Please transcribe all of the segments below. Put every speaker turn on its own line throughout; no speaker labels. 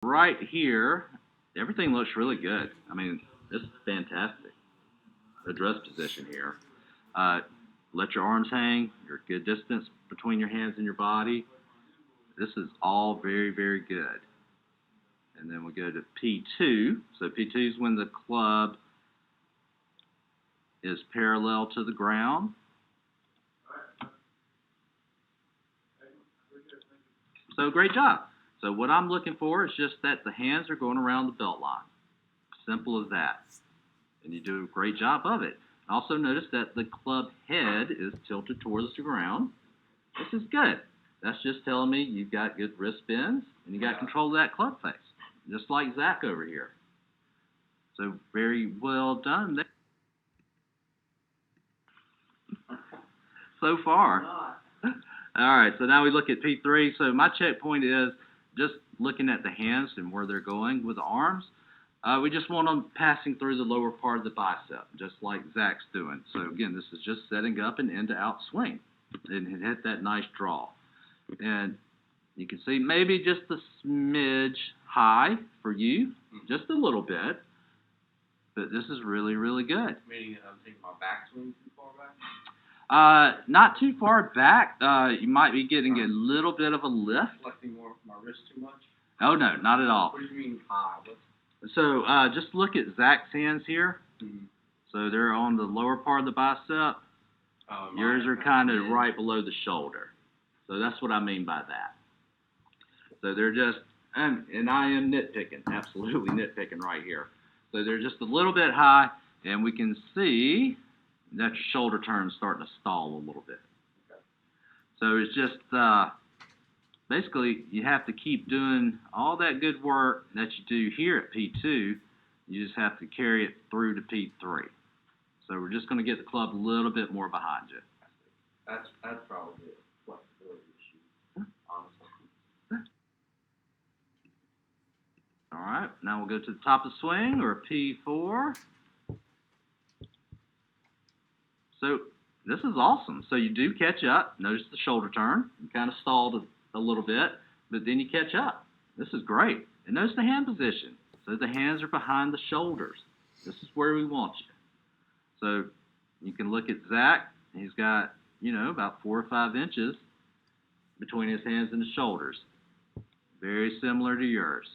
Right here, everything looks really good. I mean, this is fantastic. Address position here. Uh, let your arms hang. You're a good distance between your hands and your body. This is all very, very good. And then we go to P2. So P2 is when the club is parallel to the ground. So great job. So what I'm looking for is just that the hands are going around the belt line. Simple as that. And you do a great job of it. Also notice that the club head is tilted towards the ground. This is good. That's just telling me you've got good wrist bends and you got control of that club face. Just like Zach over here. So very well done there. So far. All right, so now we look at P3. So my checkpoint is just looking at the hands and where they're going with the arms. We just want them passing through the lower part of the bicep, just like Zach's doing. So again, this is just setting up an end-to-out swing and hit that nice draw. And you can see maybe just a smidge high for you, just a little bit. But this is really, really good.
Meaning I'm taking my backswing too far back?
Not too far back. You might be getting a little bit of a lift.
Flexing more my wrist too much?
Oh, no, not at all.
What do you mean high?
So just look at Zach's hands here.
Mm-hmm.
So they're on the lower part of the bicep. Yours are kind of right below the shoulder. So that's what I mean by that. So they're just, and I am nitpicking, absolutely nitpicking right here. So they're just a little bit high, and we can see that your shoulder turn is starting to stall a little bit.
Okay.
So it's just, basically, you have to keep doing all that good work that you do here at P2. You just have to carry it through to P3. So we're just going to get the club a little bit more behind you.
That's probably a flexibility issue, honestly.
All right, now we'll go to the top of the swing, or P4. So this is awesome. So you do catch up. Notice the shoulder turn. You kind of stalled a little bit, but then you catch up. This is great. And notice the hand position. So the hands are behind the shoulders. This is where we want you. So you can look at Zach. He's got, about 4 or 5 inches between his hands and his shoulders. Very similar to yours.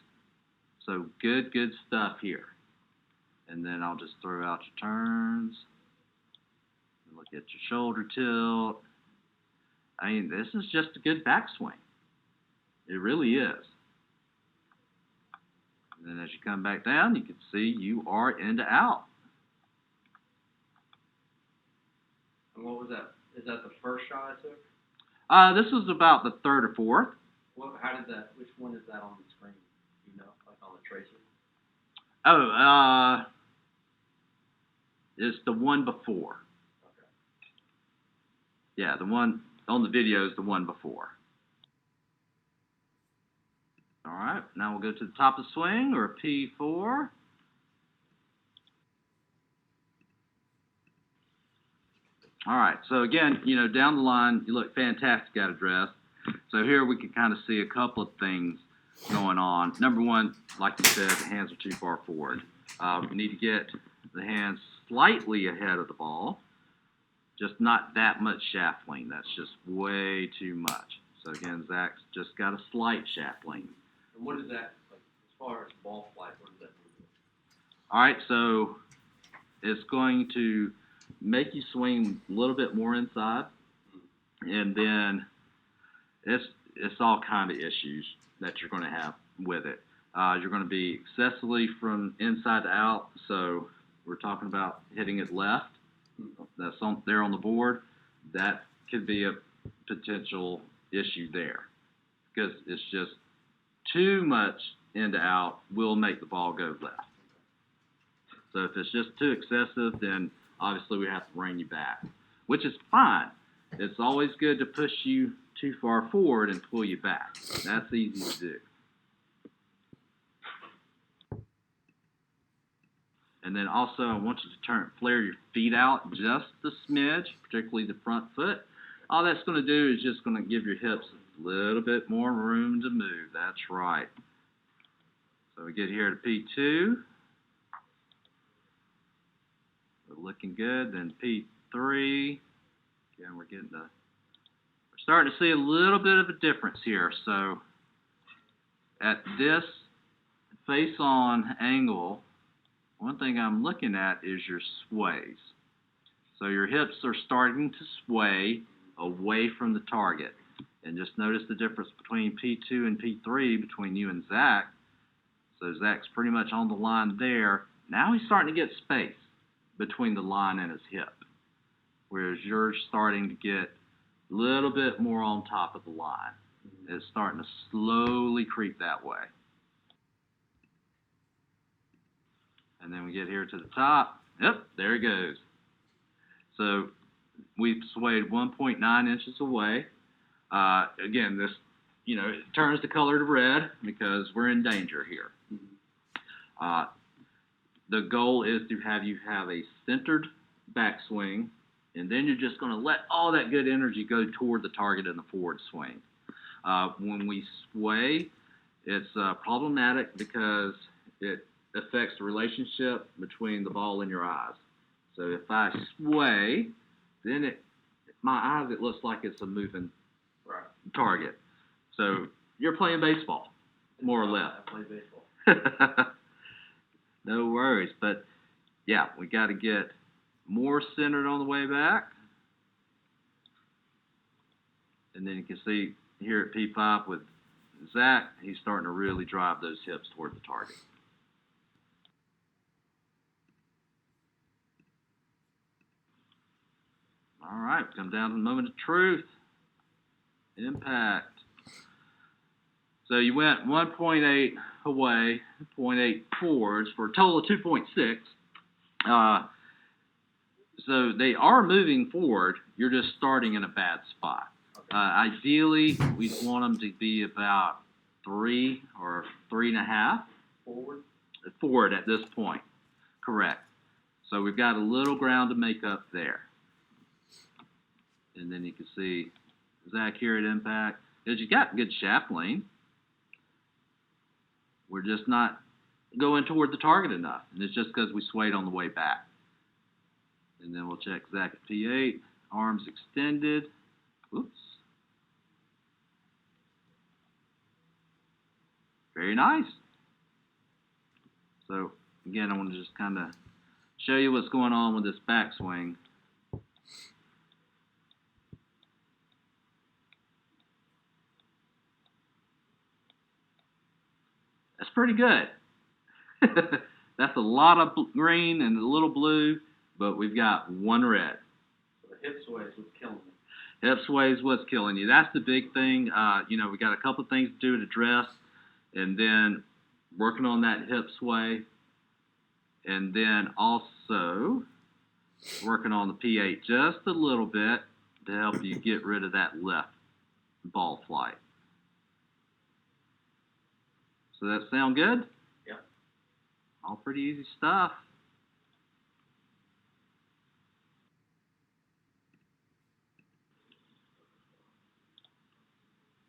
So good stuff here. And then I'll just throw out your turns. Look at your shoulder tilt. I mean, this is just a good backswing. It really is. And then as you come back down, you can see you are into out.
And what was that? Is that the first shot I took?
This was about the third or fourth.
Which one is that on the screen? Like on the tracer?
Oh, it's the one before.
Okay.
Yeah, the one on the video is the one before. All right, now we'll go to the top of the swing, or P4. All right, so again, down the line, you look fantastic at address. So here we can kind of see a couple of things going on. Number one, like you said, the hands are too far forward. We need to get the hands slightly ahead of the ball, just not that much shaft lean. That's just way too much. So again, Zach's just got a slight shaft lean.
And what is that, like, as far as ball flight, what does that do?
All right, so it's going to make you swing a little bit more inside, and then it's all kind of issues that you're going to have with it. You're going to be excessively from inside to out, so we're talking about hitting it left. That's there on the board. That could be a potential issue there, because it's just too much into out will make the ball go left. So if it's just too excessive, then obviously we have to bring you back, which is fine. It's always good to push you too far forward and pull you back. That's easy to do. And then also I want you to flare your feet out just a smidge, particularly the front foot. All that's going to do is just going to give your hips a little bit more room to move. That's right. So we get here to P2. We're looking good. Then P3. Again, we're starting to see a little bit of a difference here. So at this face-on angle, one thing I'm looking at is your sways. So your hips are starting to sway away from the target. And just notice the difference between P2 and P3 between you and Zach. So Zach's pretty much on the line there. Now he's starting to get space between the line and his hip, whereas you're starting to get a little bit more on top of the line. It's starting to slowly creep that way. And then we get here to the top. Yep, there it goes. So we've swayed 1.9 inches away. Again, this, it turns the color to red because we're in danger here. The goal is to have you have a centered backswing, and then you're just going to let all that good energy go toward the target in the forward swing. When we sway, it's problematic because it affects the relationship between the ball and your eyes. So if I sway, then my eyes, it looks like it's a moving target. So you're playing baseball, more or less.
I play baseball.
No worries, but yeah, we got to get more centered on the way back. And then you can see here at P5 with Zach, he's starting to really drive those hips toward the target. All right, come down to the moment of truth. Impact. So you went 1.8 away, 0.8 forwards for a total of 2.6. So they are moving forward. You're just starting in a bad spot. Ideally, we'd want them to be about 3 or 3.5 forward at this point. Correct. So we've got a little ground to make up there. And then you can see Zach here at impact. Because you got good shaft lane. We're just not going toward the target enough. And it's just because we swayed on the way back. And then we'll check Zach at P8. Arms extended. Oops. Very nice. So, again, I want to just kind of show you what's going on with this backswing. That's pretty good. That's a lot of green and a little blue, but we've got one red.
So the hip sway is what's killing me.
Hip sway is what's killing you. That's the big thing. We got a couple of things to do to address, and then working on that hip sway, and then also working on the P8 just a little bit to help you get rid of that left ball flight. So that sound good?
Yep.
All pretty easy stuff.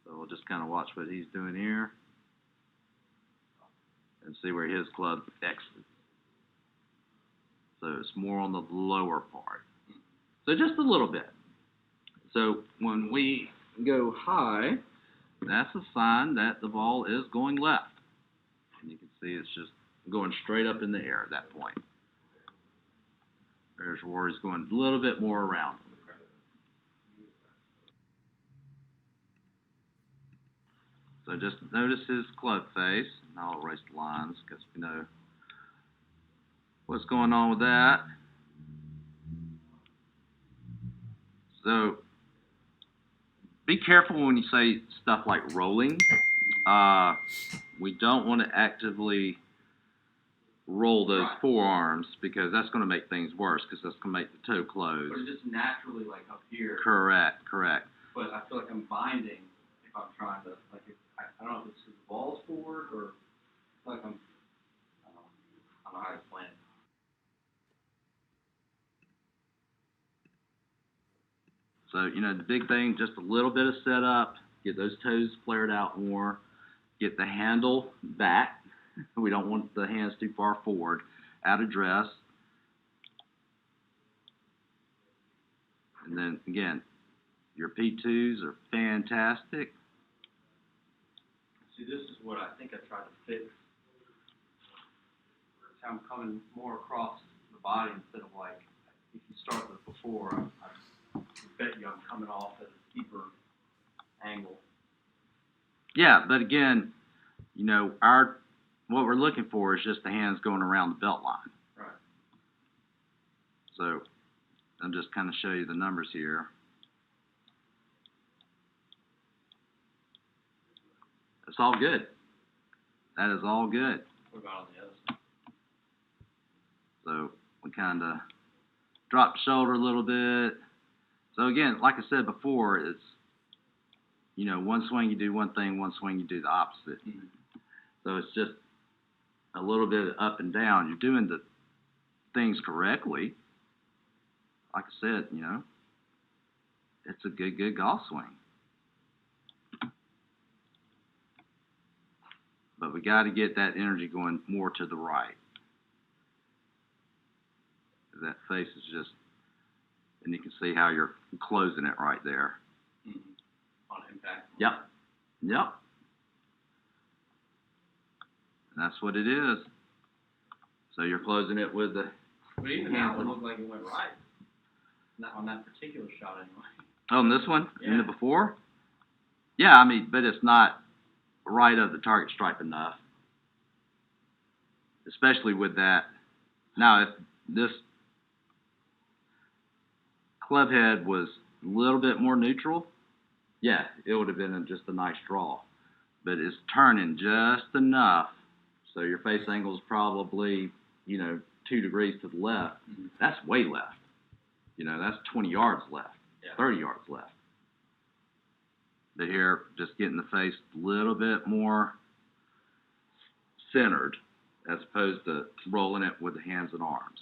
So we'll just kind of watch what he's doing here and see where his club exits. So it's more on the lower part. So just a little bit. So when we go high, that's a sign that the ball is going left. And you can see it's just going straight up in the air at that point. There's where he's going a little bit more around. So just notice his club face, and I'll erase the lines because we know what's going on with that. So be careful when you say stuff like rolling. We don't want to actively roll those forearms because that's going to make things worse because that's going to make the toe close.
But it's just naturally like up here.
Correct.
But I feel like I'm binding if I'm trying to, like, I don't know if it's because the ball's forward or I feel like I don't know how to explain it.
So, the big thing, just a little bit of setup, get those toes flared out more, get the handle back We don't want the hands too far forward, out of dress. And then again, your P2s are fantastic.
See, this is what I think I tried to fix. See, I'm coming more across the body instead of like, if you start with before, I bet you I'm coming off at a steeper angle.
Yeah, but again, you know, what we're looking for is just the hands going around the belt line.
Right.
So I'll just kind of show you the numbers here. It's all good. That is all good.
What about on the other side?
So we kind of drop the shoulder a little bit. So again, like I said before, it's, you know, one swing you do one thing, one swing you do the opposite.
Mm-hmm.
So it's just a little bit up and down. You're doing the things correctly. Like I said, you know, it's a good golf swing. But we got to get that energy going more to the right. That face is just, and you can see how you're closing it right there.
Mm-hmm. On impact.
Yep. Yep. And that's what it is. So you're closing it with the.
But even that one looked like it went right. Not on that particular shot anyway.
Oh, and this one?
Yeah.
In the before? Yeah, I mean, but it's not right of the target stripe enough. Especially with that. Now, if this club head was a little bit more neutral, yeah, it would have been just a nice draw. But it's turning just enough, so your face angle is probably, you know, 2 degrees to the left.
Mm-hmm.
That's way left. You know, that's 20 yards left,
Yeah.
30 yards left. But here, just getting the face a little bit more centered as opposed to rolling it with the hands and arms.